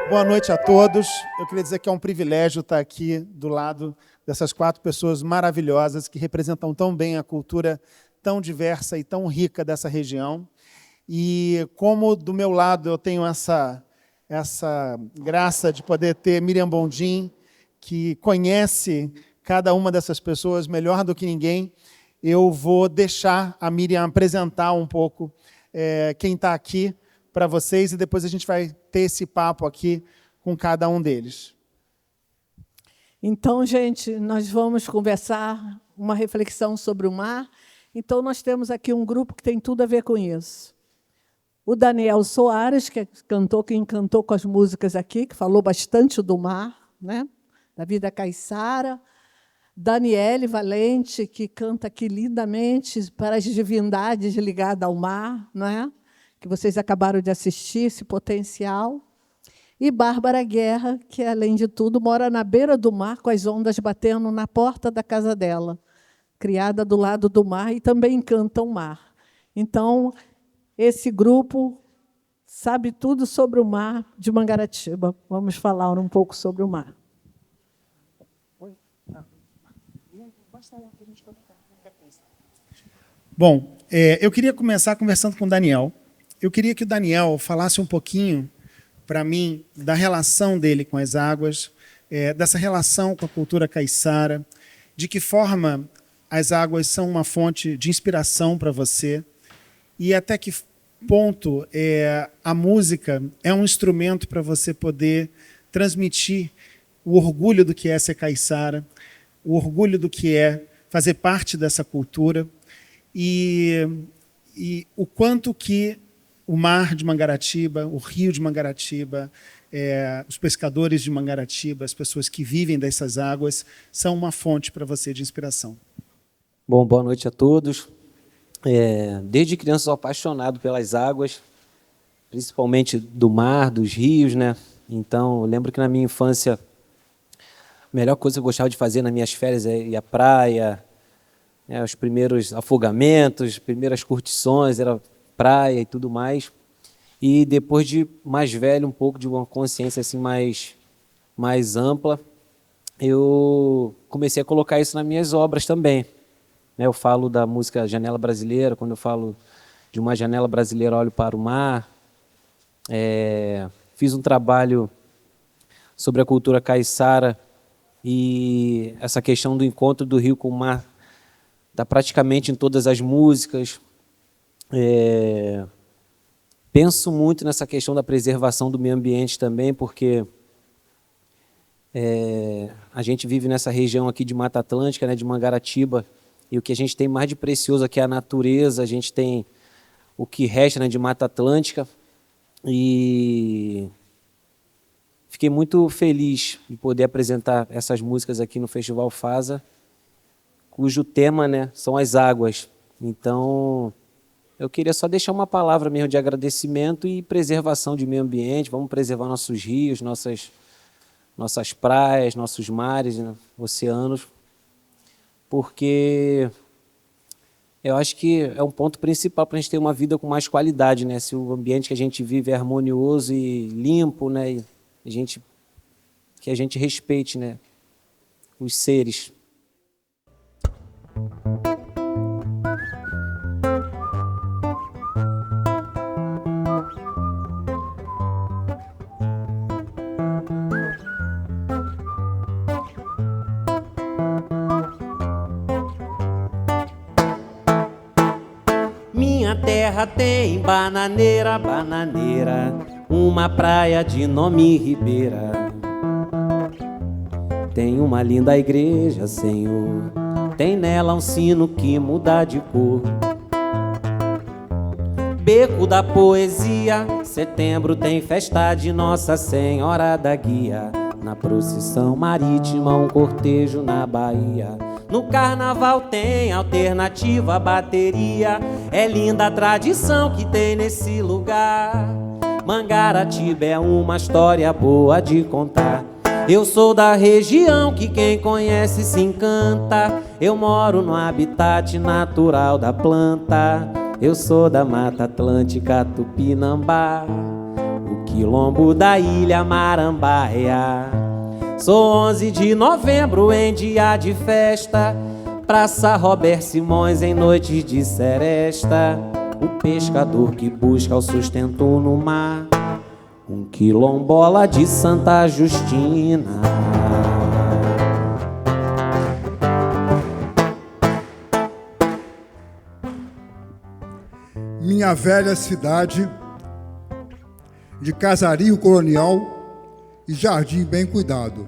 Boa noite a todos. Eu queria dizer que é um privilégio estar aqui do lado dessas 4 pessoas maravilhosas que representam tão bem a cultura tão diversa e tão rica dessa região. E como do meu lado eu tenho essa graça de poder ter Miriam Bondim, que conhece cada uma dessas pessoas melhor do que ninguém, eu vou deixar a Miriam apresentar um pouco quem está aqui para vocês, e depois a gente vai ter esse papo aqui com cada um deles. Então, gente, nós vamos conversar uma reflexão sobre o mar. Então, nós temos aqui um grupo que tem tudo a ver com isso. O Daniel Soares, que quem cantou com as músicas aqui, que falou bastante do mar, né? Da vida caiçara. Daniele Valente, que canta aqui lindamente para as divindades ligadas ao mar, não é? Que vocês acabaram de assistir, esse potencial. E Bárbara Guerra, que, além de tudo, mora na beira do mar, com as ondas batendo na porta da casa dela, criada do lado do mar, e também canta o mar. Então, esse grupo sabe tudo sobre o mar de Mangaratiba. Vamos falar um pouco sobre o mar. Bom, eu queria começar conversando com o Daniel. Eu queria que o Daniel falasse um pouquinho para mim da relação dele com as águas, dessa relação com a cultura caiçara, de que forma as águas são uma fonte de inspiração para você e até que ponto a música é um instrumento para você poder transmitir o orgulho do que é ser caiçara, o orgulho do que é fazer parte dessa cultura e o quanto que o mar de Mangaratiba, o rio de Mangaratiba, os pescadores de Mangaratiba, as pessoas que vivem dessas águas, são uma fonte para você de inspiração. Bom, boa noite a todos. Desde criança sou apaixonado pelas águas, principalmente do mar, dos rios, né? Então, eu lembro que na minha infância, a melhor coisa que eu gostava de fazer nas minhas férias é ir à praia, os primeiros afogamentos, as primeiras curtições, era praia e tudo mais. E depois de mais velho, um pouco de uma consciência assim mais ampla, eu comecei a colocar isso nas minhas obras também. Eu falo da música Janela Brasileira, quando eu falo de uma janela brasileira, olho para o mar. Fiz um trabalho sobre a cultura caiçara e essa questão do encontro do rio com o mar está praticamente em todas as músicas. Penso muito nessa questão da preservação do meio ambiente também, porque a gente vive nessa região aqui de Mata Atlântica, né, de Mangaratiba, e o que a gente tem mais de precioso aqui é a natureza, a gente tem o que resta, né, de Mata Atlântica, e fiquei muito feliz de poder apresentar essas músicas aqui no Festival FASA, cujo tema, né, são as águas. Então, eu queria só deixar uma palavra mesmo de agradecimento e preservação de meio ambiente. Vamos preservar nossos rios, nossas praias, nossos mares, né, oceanos, porque eu acho que é um ponto principal para a gente ter uma vida com mais qualidade, né? Se o ambiente que a gente vive é harmonioso e limpo, né, e que a gente respeite, né, os seres. Minha terra tem bananeira, bananeira, uma praia de nome Ribeira. Tem uma linda igreja, Senhor, tem nela um sino que muda de cor. Beco da Poesia, setembro tem festa de Nossa Senhora da Guia. Na procissão marítima um cortejo na Bahia. No carnaval tem alternativa bateria. É linda a tradição que tem nesse lugar. Mangaratiba é uma história boa de contar. Eu sou da região que quem conhece se encanta. Eu moro no habitat natural da planta. Eu sou da Mata Atlântica Tupinambá. O que quilombo da Ilha Marambaia. Sou 11 de novembro em dia de festa, Praça Robert Simões em noites de seresta. O pescador que busca o sustento no mar, um quilombola de Santa Justina. Minha velha cidade de casario colonial e jardim bem cuidado.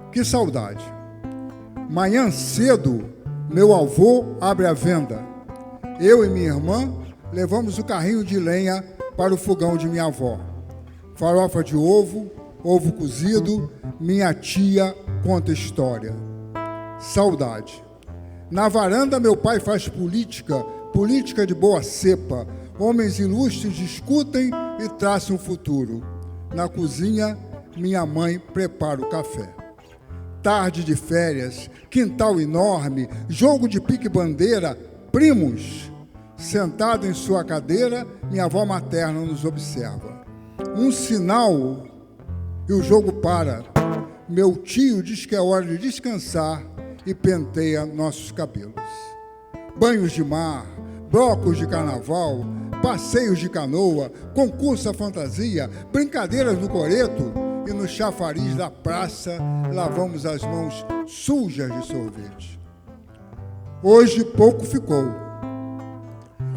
Que saudade! Manhã cedo, meu avô abre a venda. Eu e minha irmã levamos o carrinho de lenha para o fogão de minha avó. Farofa de ovo, ovo cozido, minha tia conta história. Saudade. Na varanda, meu pai faz política de boa cepa. Homens ilustres discutem e traçam o futuro. Na cozinha, minha mãe prepara o café. Tarde de férias, quintal enorme, jogo de pique-bandeira, primos. Sentado em sua cadeira, minha avó materna nos observa. Um sinal e o jogo para. Meu tio diz que é hora de descansar e penteia nossos cabelos. Banhos de mar, blocos de carnaval, passeios de canoa, concurso à fantasia, brincadeiras no coreto, e no chafariz da praça lavamos as mãos sujas de sorvete. Hoje pouco ficou.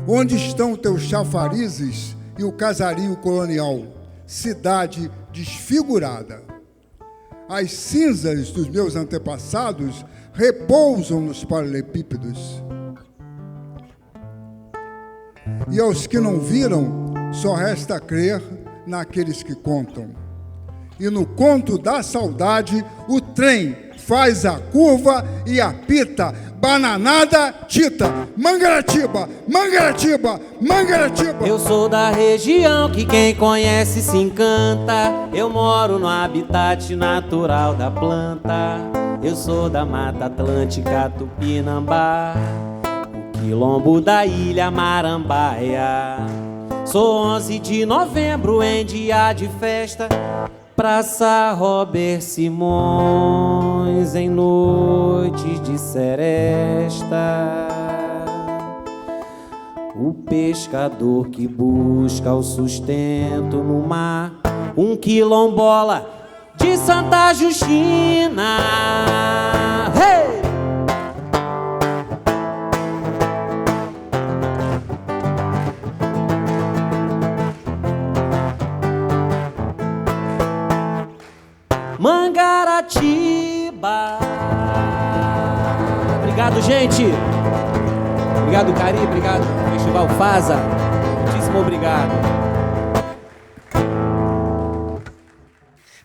Onde estão teus chafarizes e o casario colonial, cidade desfigurada? As cinzas dos meus antepassados repousam nos paralelepípedos. E aos que não viram, só resta crer naqueles que contam. E no conto da saudade, o trem faz a curva e apita. Bananada, Tita, Mangaratiba, Mangaratiba, Mangaratiba. Eu sou da região que quem conhece se encanta. Eu moro no habitat natural da planta. Eu sou da Mata Atlântica Tupinambá, o quilombo da Ilha Marambaia. Sou 11 de novembro em dia de festa, Praça Robert Simões em noites de seresta. O pescador que busca o sustento no mar, um quilombola de Santa Justina. Hey! Mangaratiba. Obrigado, gente. Obrigado, Cari. Obrigado, Festival Faza. Muitíssimo obrigado.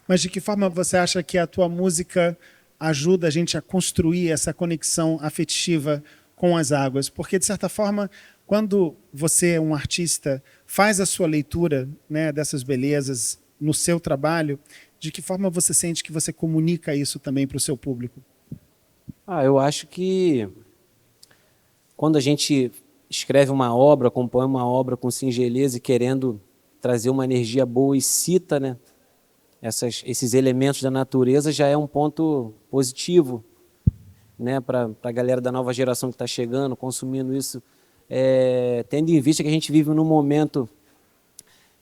Mas de que forma você acha que a tua música ajuda a gente a construir essa conexão afetiva com as águas? Porque, de certa forma, quando você, um artista, faz a sua leitura, né, dessas belezas no seu trabalho, de que forma você sente que você comunica isso também para o seu público? Eu acho que quando a gente escreve uma obra, compõe uma obra com singeleza e querendo trazer uma energia boa e cita, né, esses elementos da natureza, já é um ponto positivo, né, para a galera da nova geração que está chegando, consumindo isso, tendo em vista que a gente vive num momento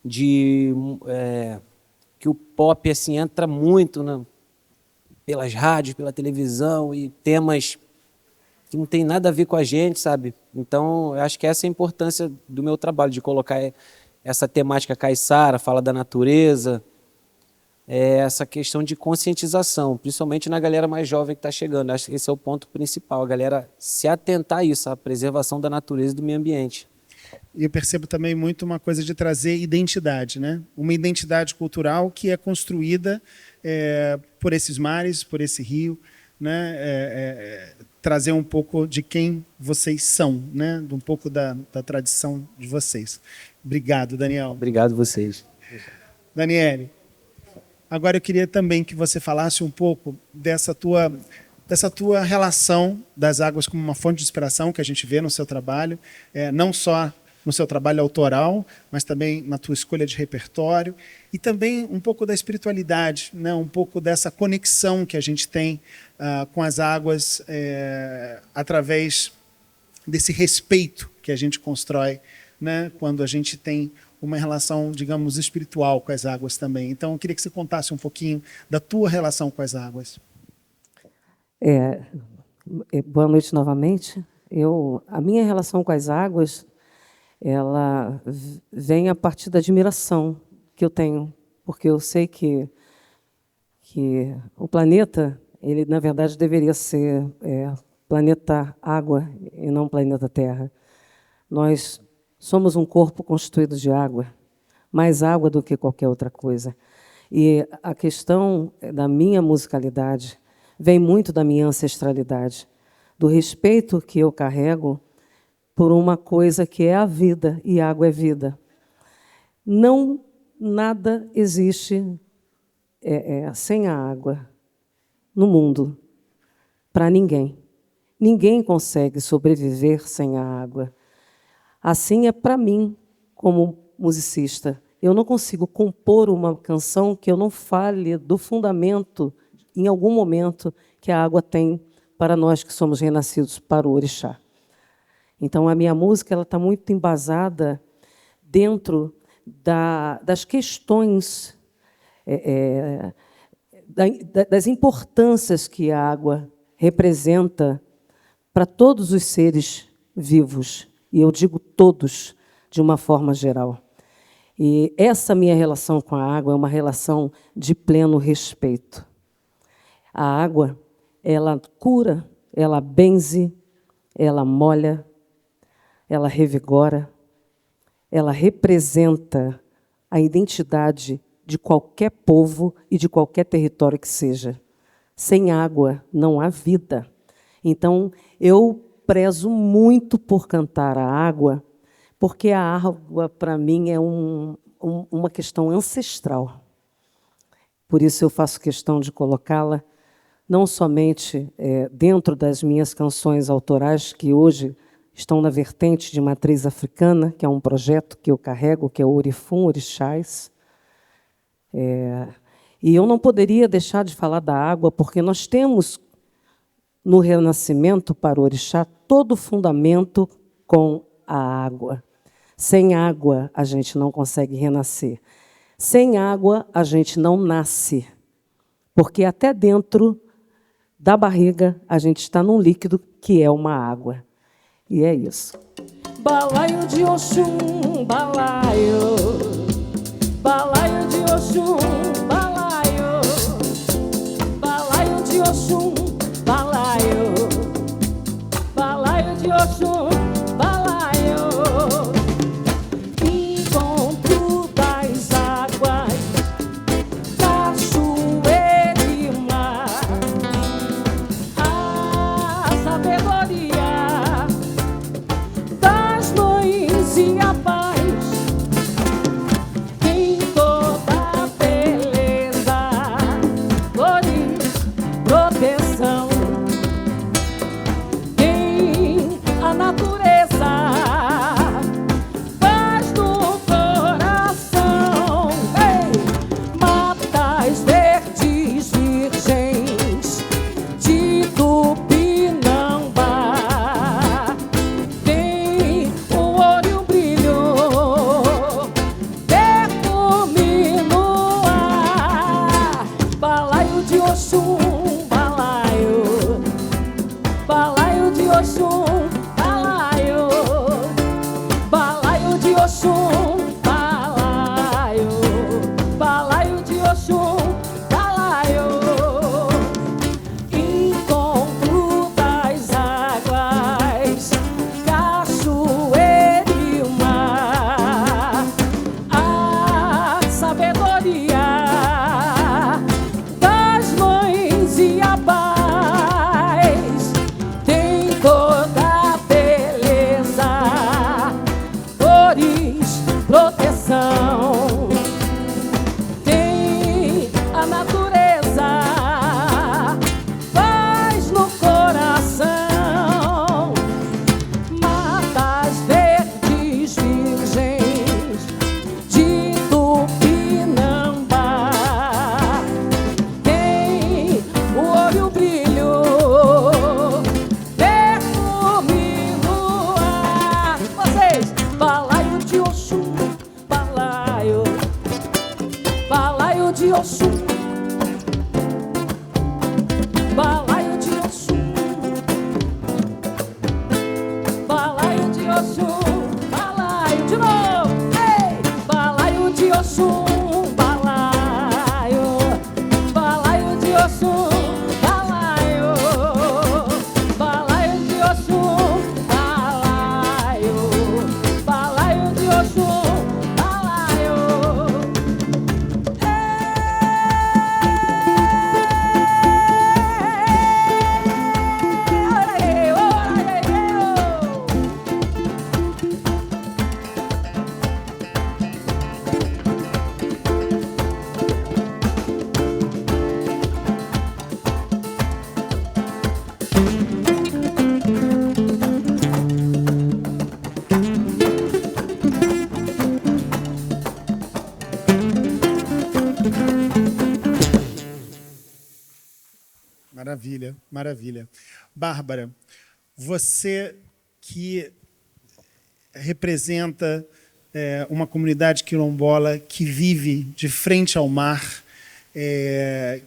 de que o pop assim entra muito, né, pelas rádios, pela televisão, e temas que não tem nada a ver com a gente, sabe? Então, eu acho que essa é a importância do meu trabalho, de colocar essa temática caiçara, fala da natureza, essa questão de conscientização, principalmente na galera mais jovem que está chegando. Acho que esse é o ponto principal, a galera se atentar a isso, a preservação da natureza e do meio ambiente. E eu percebo também muito uma coisa de trazer identidade, né? Uma identidade cultural que é construída por esses mares, por esse rio, né? Trazer um pouco de quem vocês são, né? Um pouco da tradição de vocês. Obrigado, Daniel. Obrigado vocês. Daniele, agora eu queria também que você falasse um pouco dessa tua relação das águas como uma fonte de inspiração que a gente vê no seu trabalho, não só no seu trabalho autoral, mas também na tua escolha de repertório, e também um pouco da espiritualidade, né? Um pouco dessa conexão que a gente tem com as águas através desse respeito que a gente constrói, né? Quando a gente tem uma relação, digamos, espiritual com as águas também. Então, eu queria que você contasse um pouquinho da tua relação com as águas. Boa noite novamente. A minha relação com as águas, ela vem a partir da admiração que eu tenho, porque eu sei que o planeta, ele na verdade deveria ser planeta água e não planeta terra. Nós somos um corpo constituído de água, mais água do que qualquer outra coisa. E a questão da minha musicalidade vem muito da minha ancestralidade, do respeito que eu carrego por uma coisa que é a vida, e água é vida. Não nada existe sem a água no mundo, para ninguém. Ninguém consegue sobreviver sem a água. Assim é para mim, como musicista. Eu não consigo compor uma canção que eu não fale do fundamento, em algum momento, que a água tem para nós que somos renascidos para o orixá. Então, a minha música está muito embasada dentro das questões, das importâncias que a água representa para todos os seres vivos. E eu digo todos, de uma forma geral. E essa minha relação com a água é uma relação de pleno respeito. A água, ela cura, ela benze, ela molha, ela revigora, ela representa a identidade de qualquer povo e de qualquer território que seja. Sem água não há vida. Então, eu prezo muito por cantar a água, porque a água, para mim, é uma questão ancestral. Por isso eu faço questão de colocá-la não somente dentro das minhas canções autorais, que hoje estão na vertente de matriz africana, que é um projeto que eu carrego, que é o Orifum Orixás. E eu não poderia deixar de falar da água, porque nós temos, no Renascimento para o orixá, todo o fundamento com a água. Sem água, a gente não consegue renascer. Sem água, a gente não nasce. Porque até dentro da barriga, a gente está num líquido que é uma água. E é isso. Balaio de Oxum, balaio. Balaio de Oxum, balaio. Balaio de Oxum, balaio. Balaio de Oxum, balaio. Encontro das águas, cachoeira e mar. A sabedoria das mães e a paz em toda a de Oxum, balaio de Oxum, balaio de Oxum, balaio de novo, ei! Balaio de Oxum, balaio, balaio de Oxum, balaio, balaio de Oxum, balaio, balaio de Oxum. Maravilha, maravilha. Bárbara, você que representa uma comunidade quilombola que vive de frente ao mar,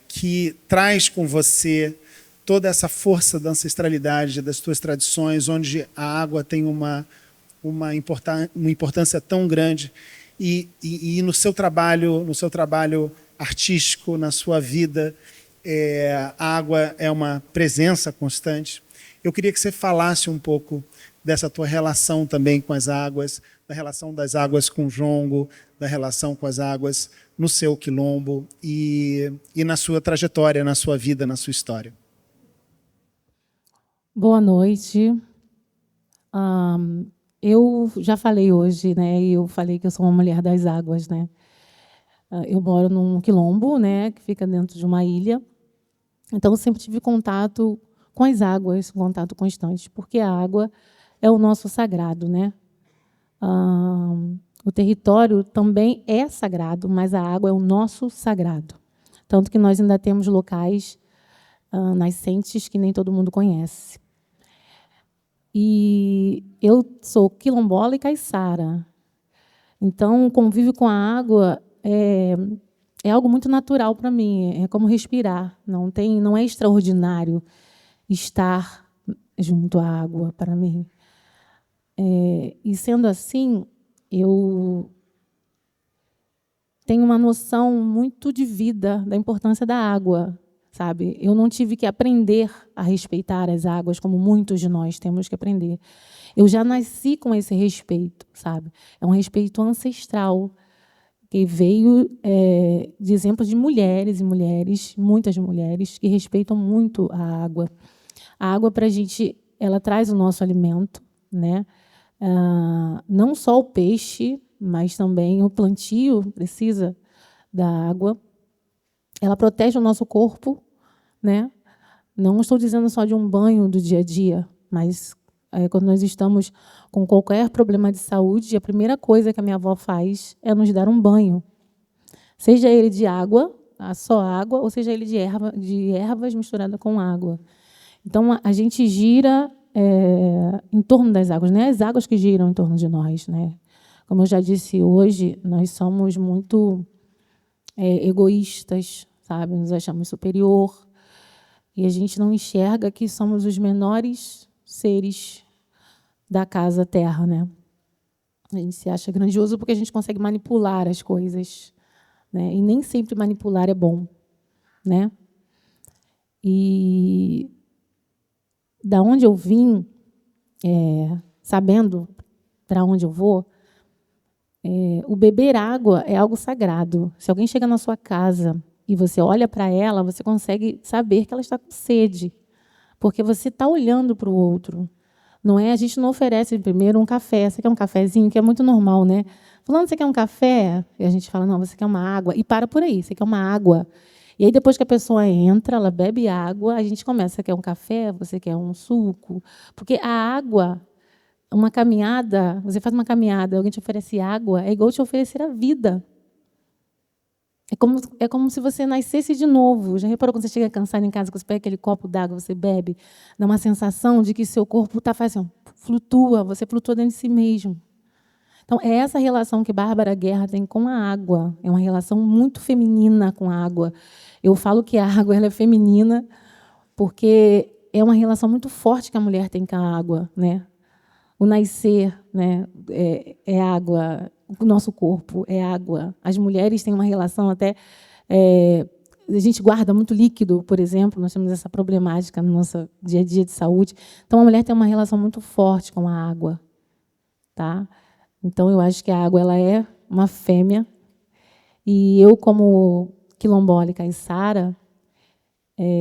que traz com você toda essa força da ancestralidade, das suas tradições, onde a água tem uma importância tão grande, e no seu trabalho artístico, na sua vida, a água é uma presença constante. Eu queria que você falasse um pouco dessa tua relação também com as águas, da relação das águas com o jongo, da relação com as águas no seu quilombo e na sua trajetória, na sua vida, na sua história. Boa noite. Eu já falei hoje, né? Eu falei que eu sou uma mulher das águas, né? Eu moro num quilombo, né? Que fica dentro de uma ilha. Então, eu sempre tive contato com as águas, contato constante, porque a água é o nosso sagrado, né? O território também é sagrado, mas a água é o nosso sagrado. Tanto que nós ainda temos locais nascentes que nem todo mundo conhece. E eu sou quilombola e caiçara. Então, o convívio com a água é algo muito natural para mim, é como respirar. Não é extraordinário estar junto à água para mim. E sendo assim, eu tenho uma noção muito de vida, da importância da água, sabe? Eu não tive que aprender a respeitar as águas, como muitos de nós temos que aprender. Eu já nasci com esse respeito, sabe? É um respeito ancestral, que veio de exemplos de mulheres e mulheres, muitas mulheres, que respeitam muito a água. A água, para a gente, ela traz o nosso alimento, né? Não só o peixe, mas também o plantio precisa da água. Ela protege o nosso corpo, né? Não estou dizendo só de um banho do dia a dia, mas quando nós estamos com qualquer problema de saúde, a primeira coisa que a minha avó faz é nos dar um banho. Seja ele de água, só água, ou seja ele de ervas misturada com água. Então, a gente gira em torno das águas, né? As águas que giram em torno de nós, né? Como eu já disse hoje, nós somos muito egoístas, sabe? Nos achamos superior. E a gente não enxerga que somos os menores seres da casa Terra, né? A gente se acha grandioso porque a gente consegue manipular as coisas, né? E nem sempre manipular é bom, né? E da onde eu vim, sabendo para onde eu vou, o beber água é algo sagrado. Se alguém chega na sua casa e você olha para ela, você consegue saber que ela está com sede, porque você está olhando para o outro. Não é? A gente não oferece primeiro um café. Você quer um cafezinho, que é muito normal, né? Falando, você quer um café? E a gente fala, não, você quer uma água. E para por aí, você quer uma água. E aí, depois que a pessoa entra, ela bebe água, a gente começa, você quer um café? Você quer um suco? Porque a água, uma caminhada, você faz uma caminhada, alguém te oferece água, é igual te oferecer a vida. É como se você nascesse de novo. Já reparou quando você chega cansado em casa, que você pega aquele copo d'água, você bebe, dá uma sensação de que seu corpo está fazendo, flutua, você flutua dentro de si mesmo. Então, é essa relação que Bárbara Guerra tem com a água. É uma relação muito feminina com a água. Eu falo que a água ela é feminina porque é uma relação muito forte que a mulher tem com a água, né? O nascer, né, é água. O nosso corpo é água. As mulheres têm uma relação até... a gente guarda muito líquido, por exemplo, nós temos essa problemática no nosso dia a dia de saúde. Então, a mulher tem uma relação muito forte com a água. Tá? Então, eu acho que a água ela é uma fêmea. E eu, como quilombola e caiçara,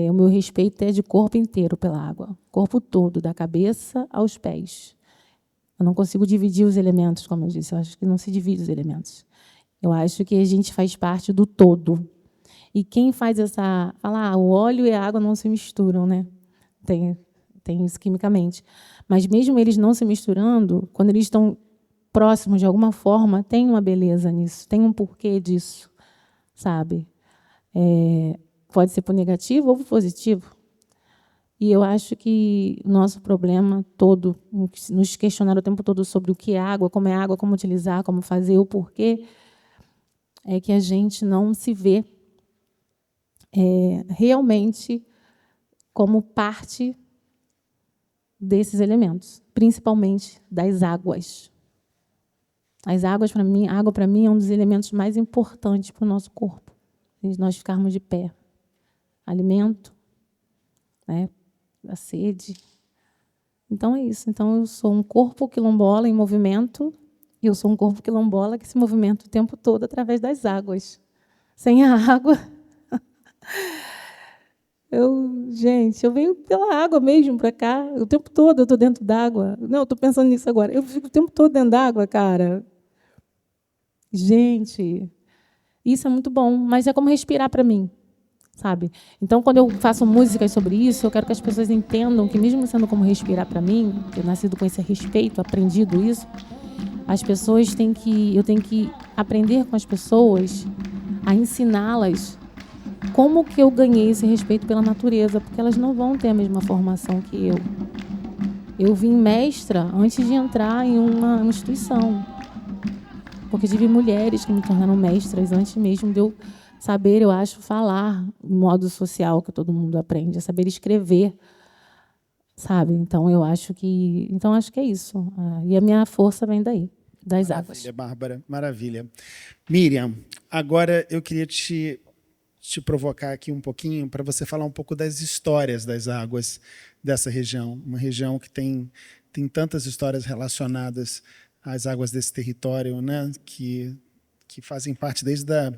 o meu respeito é de corpo inteiro pela água. Corpo todo, da cabeça aos pés. Eu não consigo dividir os elementos, como eu disse. Eu acho que não se divide os elementos. Eu acho que a gente faz parte do todo. E quem faz essa... Fala, o óleo e a água não se misturam, né? Tem isso quimicamente. Mas, mesmo eles não se misturando, quando eles estão próximos de alguma forma, tem uma beleza nisso, tem um porquê disso, sabe? Pode ser por negativo ou por positivo. E eu acho que o nosso problema todo, nos questionar o tempo todo sobre o que é água, como utilizar, como fazer, o porquê, é que a gente não se vê realmente como parte desses elementos, principalmente das águas. As águas, para mim, a água para mim é um dos elementos mais importantes para o nosso corpo, se nós ficarmos de pé. Alimento, né, a sede. Então é isso. Então eu sou um corpo quilombola em movimento, e eu sou um corpo quilombola que se movimenta o tempo todo através das águas. Sem a água, gente, eu venho pela água mesmo para cá. O tempo todo eu estou dentro d'água. Não, eu estou pensando nisso agora. Eu fico o tempo todo dentro d'água, cara. Gente, isso é muito bom, mas é como respirar para mim, sabe? Então, quando eu faço músicas sobre isso, eu quero que as pessoas entendam que, mesmo sendo como respirar para mim, eu nascido com esse respeito, aprendido isso, as pessoas eu tenho que aprender com as pessoas, a ensiná-las como que eu ganhei esse respeito pela natureza, porque elas não vão ter a mesma formação que eu. Eu vim mestra antes de entrar em uma instituição, porque tive mulheres que me tornaram mestras antes mesmo de eu saber, eu acho, falar no modo social que todo mundo aprende, é saber escrever, sabe? Então, acho que é isso. E a minha força vem daí, das águas. Maravilha, Bárbara, maravilha. Miriam, agora eu queria te provocar aqui um pouquinho para você falar um pouco das histórias das águas dessa região, uma região que tem tantas histórias relacionadas às águas desse território, né, que fazem parte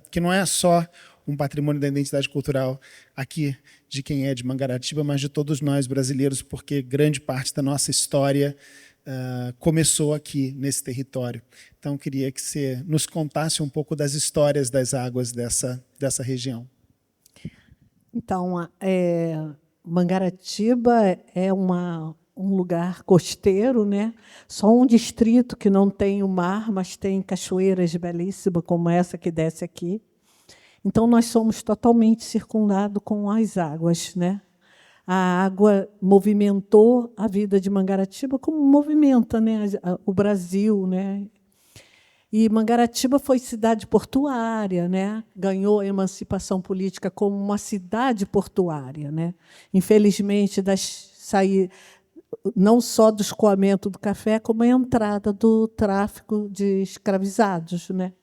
que não é só um patrimônio da identidade cultural aqui de quem é de Mangaratiba, mas de todos nós brasileiros, porque grande parte da nossa história começou aqui nesse território. Então, queria que você nos contasse um pouco das histórias das águas dessa região. Então, Mangaratiba é um lugar costeiro, né? Só um distrito que não tem o mar, mas tem cachoeiras belíssimas, como essa que desce aqui. Então, nós somos totalmente circundados com as águas, né? A água movimentou a vida de Mangaratiba, como movimenta, né, o Brasil, né? E Mangaratiba foi cidade portuária, né? Ganhou a emancipação política como uma cidade portuária, né? Infelizmente, não só do escoamento do café, como a entrada do tráfico de escravizados, né?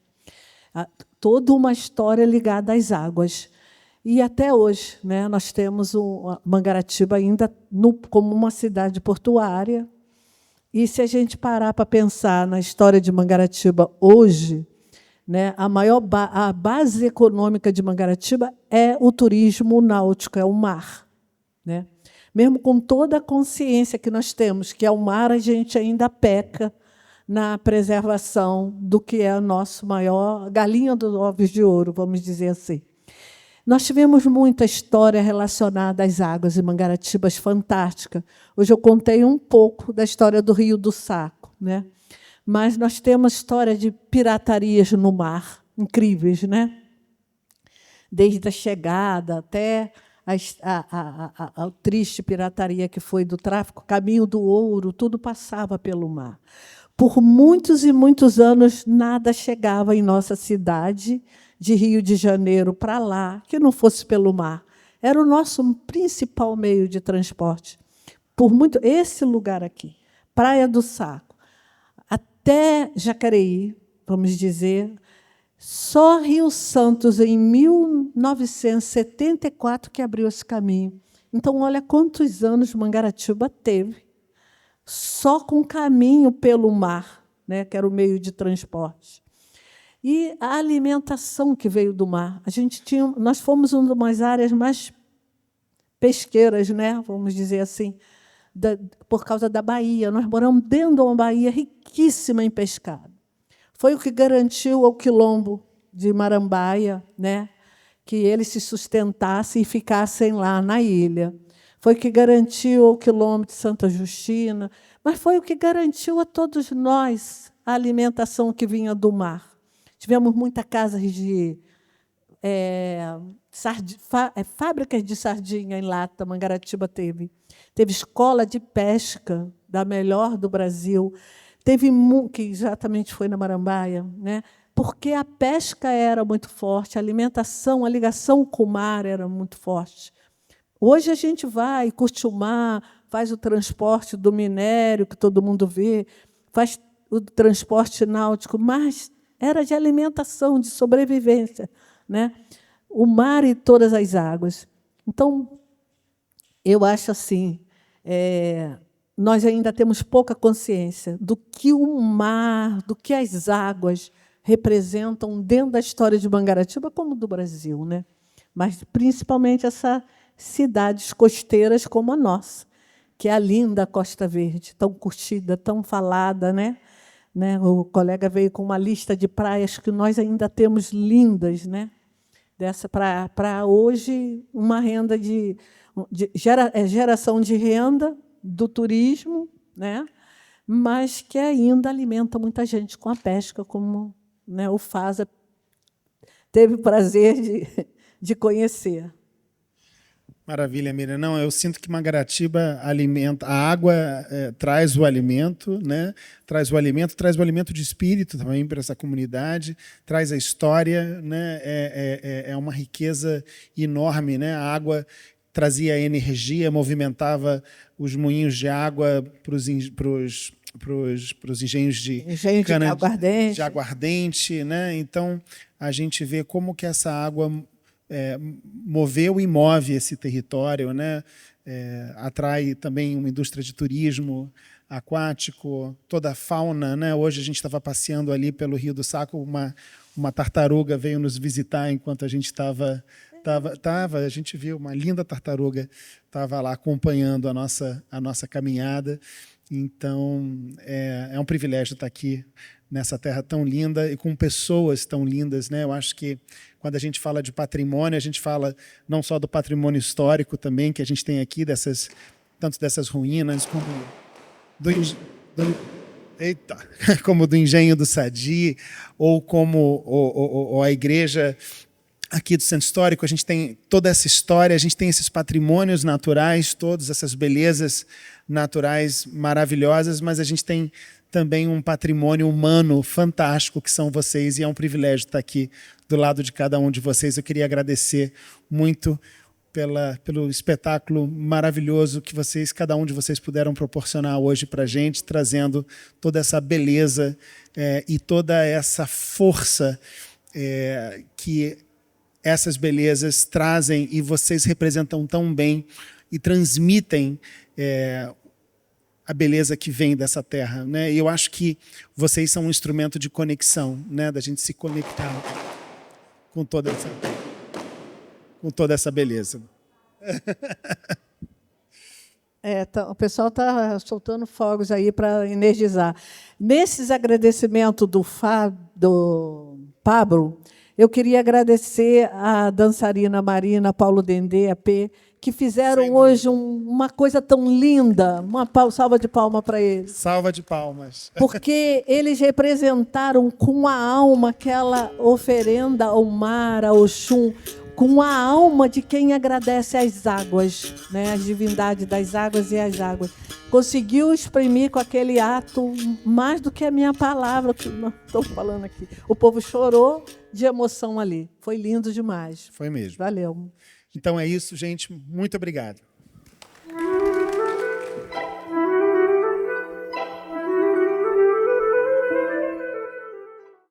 Toda uma história ligada às águas. E até hoje, né, nós temos Mangaratiba ainda como uma cidade portuária. E se a gente parar para pensar na história de Mangaratiba hoje, né, a base econômica de Mangaratiba é o turismo náutico, é o mar, né? Mesmo com toda a consciência que nós temos, que é o mar, a gente ainda peca na preservação do que é a nossa maior galinha dos ovos de ouro, vamos dizer assim. Nós tivemos muita história relacionada às águas em Mangaratiba, fantástica. Hoje eu contei um pouco da história do Rio do Saco, né? Mas nós temos história de piratarias no mar, incríveis, né? Desde a chegada até a triste pirataria que foi do tráfico, Caminho do Ouro, tudo passava pelo mar. Por muitos e muitos anos, nada chegava em nossa cidade, de Rio de Janeiro para lá, que não fosse pelo mar. Era o nosso principal meio de transporte. Por muito, esse lugar aqui, Praia do Saco, até Jacareí, vamos dizer, só Rio Santos, em 1974, que abriu esse caminho. Então, olha quantos anos Mangaratiba teve, só com caminho pelo mar, né, que era o meio de transporte. E a alimentação que veio do mar. Nós fomos uma das áreas mais pesqueiras, né, vamos dizer assim, por causa da Bahia. Nós moramos dentro de uma Bahia riquíssima em pescado. Foi o que garantiu ao Quilombo de Marambaia, né, que eles se sustentassem e ficassem lá na ilha. Foi o que garantiu ao Quilombo de Santa Justina, mas foi o que garantiu a todos nós a alimentação que vinha do mar. Tivemos muita casa de fábricas de sardinha em lata, Mangaratiba teve. Teve escola de pesca, da melhor do Brasil. Teve, que exatamente foi na Marambaia, né? Porque a pesca era muito forte, a alimentação, a ligação com o mar era muito forte. Hoje a gente vai, curte o mar, faz o transporte do minério, que todo mundo vê, faz o transporte náutico, mas era de alimentação, de sobrevivência, né? O mar e todas as águas. Então, eu acho assim, nós ainda temos pouca consciência do que o mar, do que as águas representam dentro da história de Mangaratiba, como do Brasil, né? Mas, principalmente, essas cidades costeiras como a nossa, que é a linda Costa Verde, tão curtida, tão falada, né? O colega veio com uma lista de praias que nós ainda temos lindas, né? Dessa para hoje uma renda geração de renda do turismo, né? Mas que ainda alimenta muita gente com a pesca, como, né, o Faza teve o prazer de conhecer. Maravilha, Miriam. Não, eu sinto que Mangaratiba alimenta, a água traz o alimento, né? Traz o alimento de espírito também para essa comunidade, traz a história, né? É uma riqueza enorme, né? A água trazia energia, movimentava os moinhos de água para os engenhos de cana de aguardente, né? Então a gente vê como que essa água moveu e move esse território, né? Atrai também uma indústria de turismo aquático, toda a fauna, né? Hoje a gente estava passeando ali pelo Rio do Saco, uma tartaruga veio nos visitar enquanto a gente estava, a gente viu uma linda tartaruga, estava lá acompanhando a nossa caminhada. Então é um privilégio estar aqui nessa terra tão linda e com pessoas tão lindas, né? Eu acho que quando a gente fala de patrimônio, a gente fala não só do patrimônio histórico também que a gente tem aqui, tanto dessas ruínas como como do Engenho do Sadi, ou como a igreja aqui do Centro Histórico. A gente tem toda essa história, a gente tem esses patrimônios naturais, todas essas belezas naturais maravilhosas, mas a gente tem também um patrimônio humano fantástico, que são vocês, e é um privilégio estar aqui do lado de cada um de vocês. Eu queria agradecer muito pelo espetáculo maravilhoso que cada um de vocês puderam proporcionar hoje para a gente, trazendo toda essa beleza e toda essa força que essas belezas trazem, e vocês representam tão bem e transmitem a beleza que vem dessa terra, né? E eu acho que vocês são um instrumento de conexão, né? Da gente se conectar com toda essa beleza. O pessoal está soltando fogos aí para energizar. Nesses agradecimentos do Pablo, eu queria agradecer a dançarina Marina, Paulo Dendê, a P, que fizeram hoje uma coisa tão linda. Uma salva de palmas para eles. Salva de palmas. Porque eles representaram com a alma aquela oferenda ao mar, ao Oxum, com a alma de quem agradece às águas, né? As divindades das águas e as águas. Conseguiu exprimir com aquele ato mais do que a minha palavra, que não estou falando aqui. O povo chorou de emoção ali. Foi lindo demais. Foi mesmo. Valeu. Então é isso, gente. Muito obrigado.